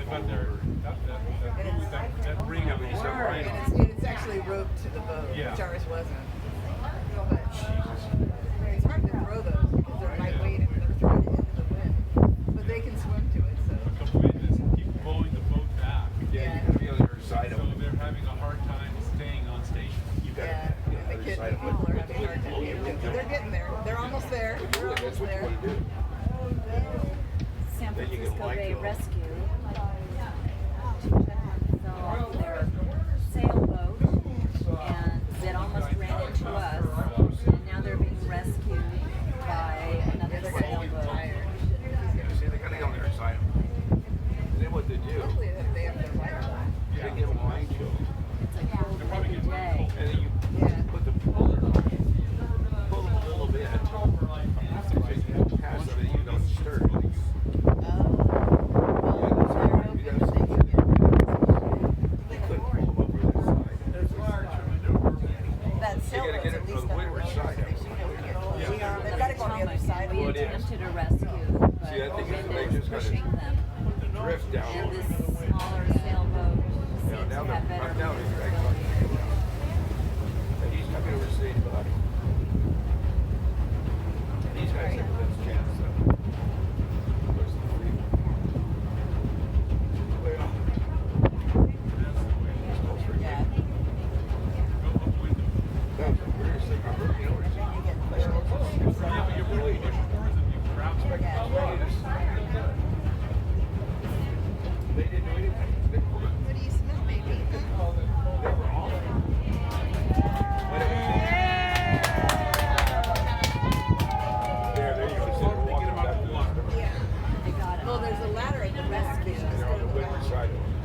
about their that ring of the submarine. And it's actually roped to the boat, which ours wasn't. But it's hard to throw those because they're lightweight and they're thrown into the wind. But they can swim to it, so. The wind just keeps blowing the boat back. Yeah, you gotta be on the other side of So it. they're having a hard time staying on station. You gotta Yeah, be on the and the other side of people are it. having a hard time getting to it. But they're getting there. They're almost there. They're That's almost what you there. wanna do. San Then you get Francisco light Bay to 'em. Rescue fell off their sailboat and it almost ran into us. And now they're being rescued by another They're gonna get sailboat. tired. See, they gotta be on the other side of it. And then what they do, Hopefully they have their light on. they give them line chill. It's like cold They're probably getting day. And then you Yeah. put the puller on. Pull them a little bit. Because you have to pass them and you don't stir. Oh. Well, they're hoping that they can get They couldn't pull them over this side. that You gotta sailboat's get at it least from the on the windward road, side. so they should be able to get close. Yeah. They've got to go on the other side. We Well, it is. attempted a rescue, but See, I the think wind they is just gotta pushing them. Drift down. And this smaller sailboat seems Now, to now have they're better right now he's right maneuverability. And he's coming over to stage body. And these guys have the best chance, though. Where's the three? Well, Yeah. that's a weird thing. I'm looking over to see. You get pushed into it. Yeah, but you're really They didn't do anything. They pulled it. What do you smell, baby? They were all. There you go. So they're walking back to the water. Yeah. They got it. Well, there's a ladder at the back. They should And just they're go on to the the windward back. side of it.